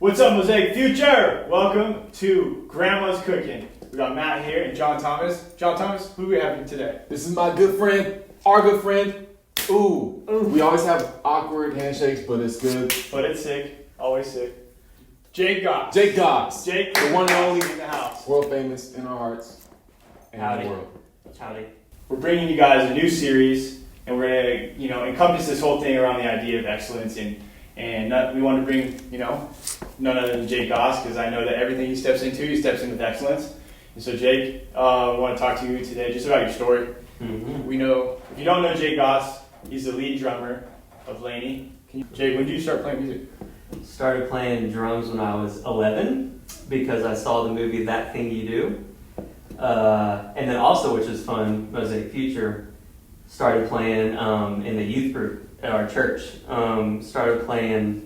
What's up, Mosaic Future? Welcome to Grandma's Cooking. We got Matt here and John Thomas. John Thomas, who do we have here today? This is my good friend, our good friend. Ooh. We always have awkward handshakes, but it's good. But it's sick. Always sick. Jake Goss. Jake Goss. Jake, the one and only in the house. World famous in our hearts and Howdy. in the world. Howdy. We're bringing you guys a new series, and we're gonna, encompass this whole thing around the idea of excellence, and we want to bring, none other than Jake Goss, because I know that everything he steps in with excellence. And so, Jake, I want to talk to you today just about your story. Mm-hmm. We know, if you don't know Jake Goss, he's the lead drummer of Laney. Jake, when did you start playing music? Started playing drums when I was 11 because I saw the movie That Thing You Do. And then also, which is fun, Mosaic Future, started playing in the youth group at our church. Started playing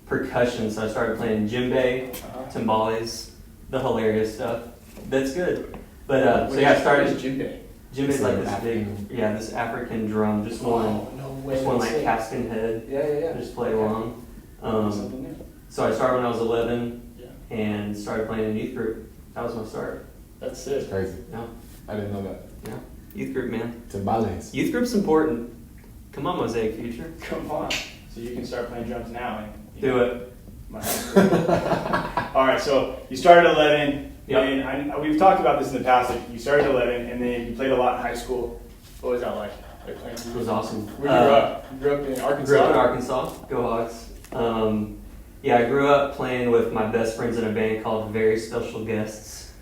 percussion, so I started playing djembe, timbales, the hilarious stuff. That's good. But I started. djembe? Djembe is like this this African drum, just one like casting head. Yeah. Just play along. So I started when I was 11 and started playing in a youth group. That was my start. That's It's it. crazy. Yeah. I didn't know that. Yeah. Youth group, man. Timbales. Youth group's important. Come on, Mosaic Future. Come on. So you can start playing drums now. Do it. All right, so you started at 11. Yep. And we've talked about this in the past. Like, you started at 11, and then you played a lot in high school. What was that like? Playing It was awesome. Where you grew up? You grew up in Arkansas? Grew up in Arkansas. Go Hogs. I grew up playing with my best friends in a band called Very Special Guests.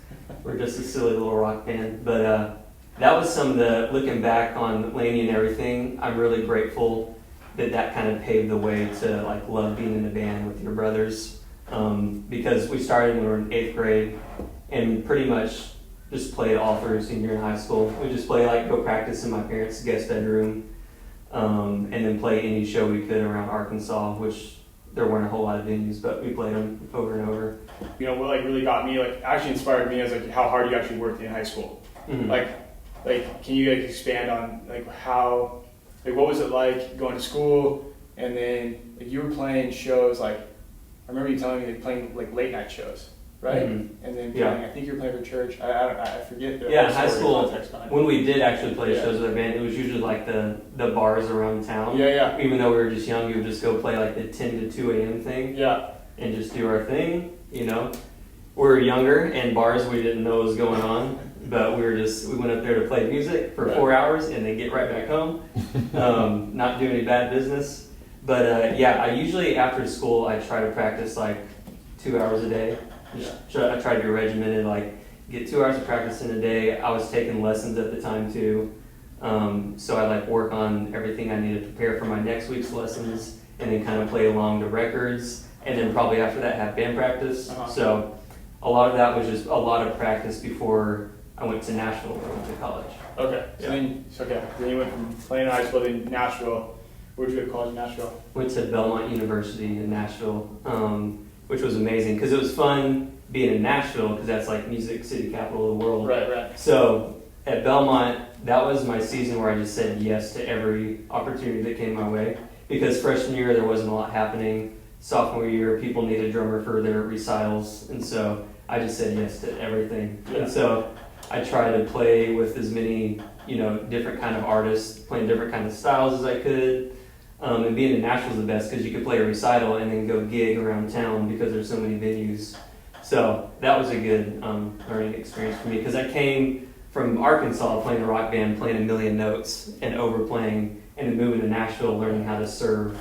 We're just a silly little rock band. But that was some of the, looking back on Laney and everything, I'm really grateful that kind of paved the way to love being in a band with your brothers. Because we started when we were in 8th grade and pretty much just played all through senior in high school. We just play go practice in my parents' guest bedroom, and then play any show we could around Arkansas, which there weren't a whole lot of venues, but we played them over and over. What really got me, actually inspired me, is how hard you actually worked in high school. Mm-hmm. Can you expand on how, what was it like going to school, and then you were playing shows I remember you telling me playing late night shows, right? Mm-hmm. And then playing, I think you were playing for church. I forget. In high school, when we did actually play shows with our band, it was usually the bars around town. Yeah. Even though we were just young, we would just go play the 10 to 2 a.m. thing. Yeah. And just do our thing. We were younger, and bars we didn't know what was going on. But we went up there to play music for 4 hours and then get right back home. Not do any bad business. But I usually after school I try to practice 2 hours a day. I try to be regimented, get 2 hours of practice in a day. I was taking lessons at the time too. So I work on everything I need to prepare for my next week's lessons, and then kind of play along the records, and then probably after that have band practice. Uh-huh. So a lot of that was just a lot of practice before I went to Nashville when I went to college. Okay. Then you went from playing in high school to Nashville. Where'd you go to college in Nashville? Went to Belmont University in Nashville, which was amazing because it was fun being in Nashville because that's music city capital of the world. Right. So at Belmont, that was my season where I just said yes to every opportunity that came my way, because freshman year there wasn't a lot happening. Sophomore year, people needed a drummer for their recitals, and so I just said yes to everything. Yeah. And so I tried to play with as many, different kind of artists, playing different kind of styles as I could. And being in Nashville is the best because you could play a recital and then go gig around town because there's so many venues. So that was a good learning experience for me, because I came from Arkansas playing a rock band, playing a million notes and overplaying, and then moving to Nashville learning how to serve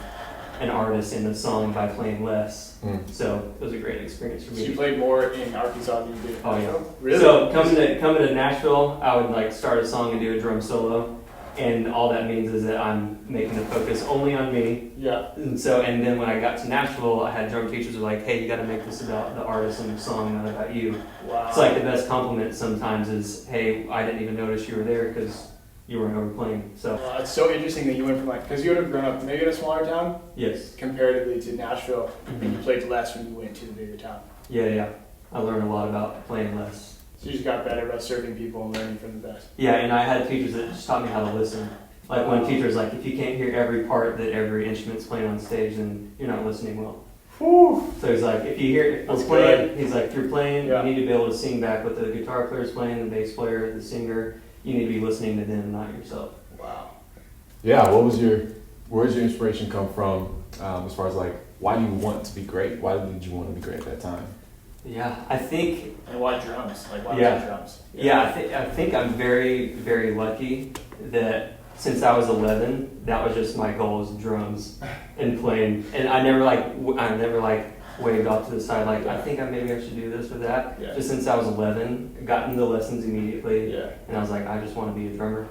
an artist in a song by playing less. So it was a great experience for me. So you played more in Arkansas than you did in Nashville? Yeah. Really? So coming to Nashville, I would start a song and do a drum solo. And all that means is that I'm making the focus only on me. Yeah. And then when I got to Nashville, I had drum teachers who were hey, you got to make this about the artist and the song, not about you. Wow. It's the best compliment sometimes is, hey, I didn't even notice you were there because you weren't overplaying. So it's so interesting that you went from because you would have grown up maybe in a smaller town. Yes. Comparatively to Nashville, Mm-hmm. and you played less when you went to the bigger town. Yeah. I learned a lot about playing less. So you just got better about serving people and learning from the best. Yeah, and I had teachers that just taught me how to listen. One teacher's if you can't hear every part that every instrument's playing on stage, then you're not listening well. Whew. So he's like, if you hear That's we're playing, good. he's like, if you're playing, Yeah. you need to be able to sing back what the guitar player's playing, the bass player, the singer. You need to be listening to them, not yourself. Wow. Yeah, where's your inspiration come from, as far as like, why do you want to be great? Why did you want to be great at that time? Yeah, I think. And why drums? Like, why Yeah. drums? Yeah, I think I'm very, very lucky that since I was 11, that was just my goal was drums and playing. And I never waved off to the side like, I think maybe I should do this or that. Yeah. Just since I was 11, got into lessons immediately. Yeah. And I was like, I just want to be a drummer.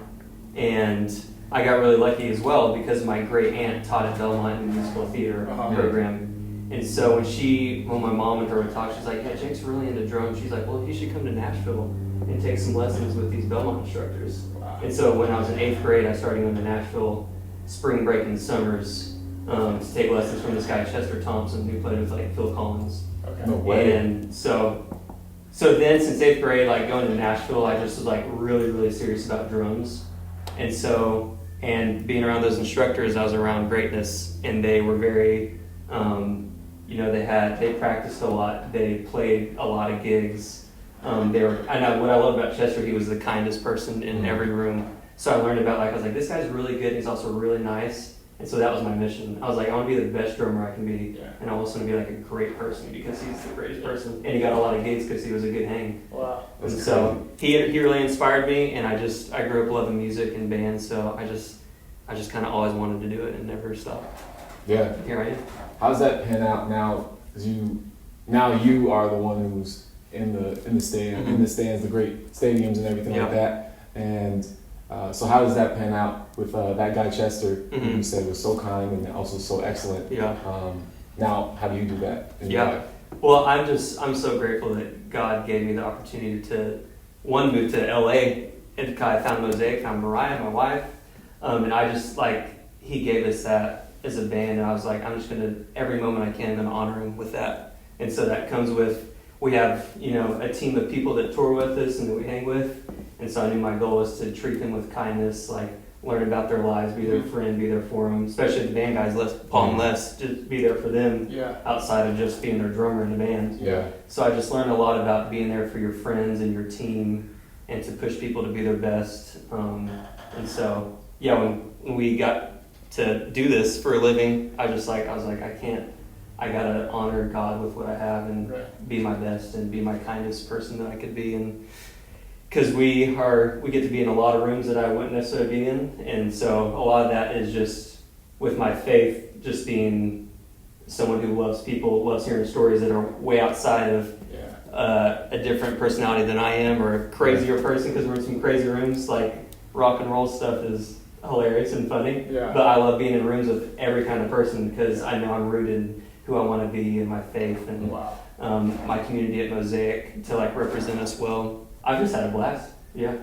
And I got really lucky as well because my great aunt taught at Belmont in the musical theater Uh-huh. program. And so when my mom and her would talk, she's like, yeah, Jake's really into drums. She's like, well, you should come to Nashville and take some lessons with these Belmont instructors. Wow. And so when I was in 8th grade, I started going to Nashville spring break and summers to take lessons from this guy, Chester Thompson, who played with like Phil Collins. Okay. No way. And so then since 8th grade, like going to Nashville, I just was like really, really serious about drums. And so, and being around those instructors, I was around greatness, and they were very, they practiced a lot. They played a lot of gigs. I know what I love about Chester, he was the kindest person in every room. So I learned about I was like, this guy's really good. He's also really nice. And so that was my mission. I was like, I want to be the best drummer I can be. Yeah. And I also want to be like a great person because he's the greatest person. And he got a lot of gigs because he was a good hang. Wow. And so he really inspired me, and I grew up loving music and bands, so I just kind of always wanted to do it and never stopped. Yeah. Here I am. How does that pan out now? 'Cause you are the one who's in the stadium, in the stands, the great stadiums and everything like that. And so how does that pan out with that guy Chester, who you said was so kind and also so excellent? Yeah. Now, how do you do that in your life? Well, I'm so grateful that God gave me the opportunity to move to LA, and I found Mosaic, found Mariah, my wife, and I just he gave us that as a band, and I was like, I'm just gonna every moment I can, I'm gonna honor him with that. And so that comes with we have a team of people that tour with us and that we hang with, and so I knew my goal was to treat them with kindness, learn about their lives, be their friend, be there for them, especially the band guys, Paul and Les, just be there for them outside of just being their drummer in the band. Yeah. So I just learned a lot about being there for your friends and your team and to push people to be their best. And so, when we got to do this for a living, I was like, I gotta honor God with what I have and be my best and be my kindest person that I could be. And because we get to be in a lot of rooms that I wouldn't necessarily be in, and so a lot of that is just with my faith, just being someone who loves people, loves hearing stories that are way outside of a different personality than I am, or a crazier person, because we're in some crazy rooms. Rock and roll stuff is hilarious and funny, but I love being in rooms with every kind of person because I know I'm rooted in who I want to be in my faith and my community at Mosaic to represent us well. I've just had a blast. Yeah.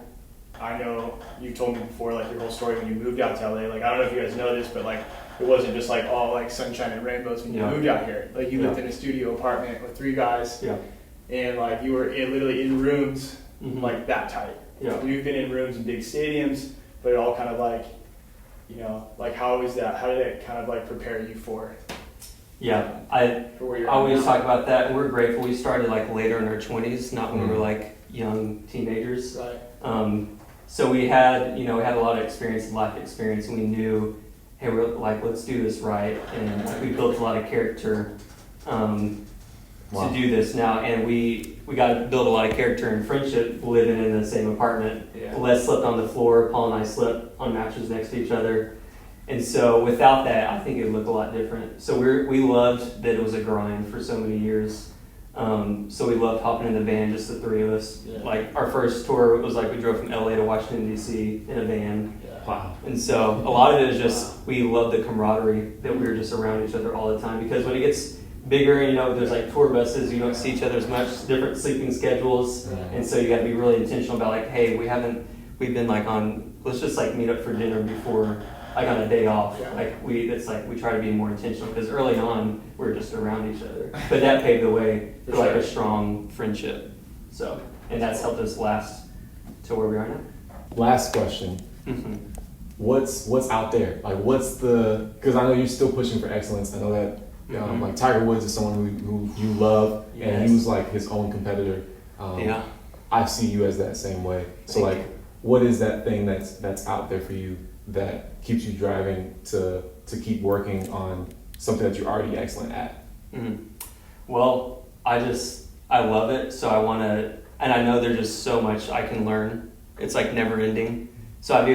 I know you told me before, your whole story when you moved out to LA. I don't know if you guys know this, but it wasn't just all sunshine and rainbows when you moved out here. You lived in a studio apartment with 3 guys. Yeah. And you were literally in rooms that tight. Yeah. You've been in rooms in big stadiums, but it all kind of how was that? How did it kind of prepare you for? Yeah, I always talk about that, and we're grateful. We started later in our 20s, not when we were young teenagers. Right. So we had a lot of life experience, and we knew, hey, we're let's do this right, and we built a lot of character to do this now, and we got to build a lot of character and friendship living in the same apartment. Yeah. Les slept on the floor, Paul and I slept on mattresses next to each other. And so without that, I think it would look a lot different. So we loved that it was a grind for so many years. So we loved hopping in the van, just the 3 of us. Yeah. Our first tour was we drove from LA to Washington, D.C. in a van. Yeah. Wow. And so a lot of it is just, we love the camaraderie that we were just around each other all the time. Because when it gets bigger, there's tour buses, you don't see each other as much, different sleeping schedules. Yeah. And so you got to be really intentional about hey, we've been let's just meet up for dinner before on a day off. Yeah. We try to be more intentional because early on we were just around each other, but that paved the way for a strong friendship. So, and that's helped us last to where we are now. Last question. What's out there? Because I know you're still pushing for excellence. I know that Like Tiger Woods is someone who you love, and he was like his own competitor. I see you as that same way. So like, what is that thing that's out there for you that keeps you driving to keep working on something that you're already excellent at? Well, I love it, so I want to, and I know there's just so much I can learn. It's like never ending. So I've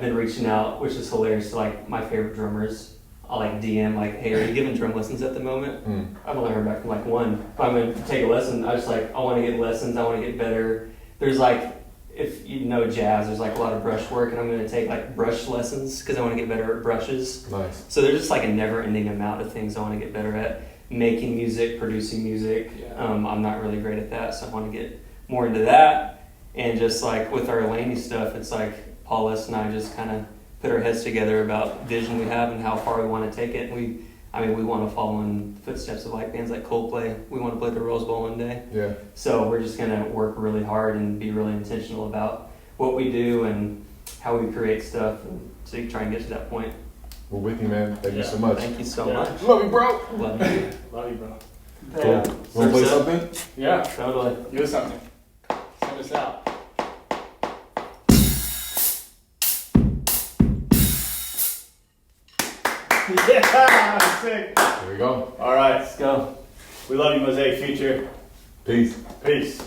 been reaching out, which is hilarious, to like my favorite drummers. I'll like DM like, hey, are you giving drum lessons at the moment? I've only heard back from like one. If I'm going to take a lesson, I want to get lessons, I want to get better. There's like, if you know jazz, there's like a lot of brush work, and I'm going to take like brush lessons because I want to get better at brushes. Nice. So there's just like a never-ending amount of things I want to get better at. Making music, producing music. I'm not really great at that, so I want to get more into that. And just like with our Laney stuff, it's like Paulus and I just kind of put our heads together about vision we have and how far we want to take it. We want to follow in the footsteps of like bands like Coldplay. We want to play the Rose Bowl one day. Yeah. So we're just gonna work really hard and be really intentional about what we do and how we create stuff, and to try and get to that point. We're with you, man. Thank you so much. Thank you so much. Love you, bro. Love you. Love you, bro. Cool. Want to play something? Yeah, Totally. give us something. Send us out. Yeah, sick. There we go. All right, Let's go. we love you, Mosaic Future. Peace. Peace.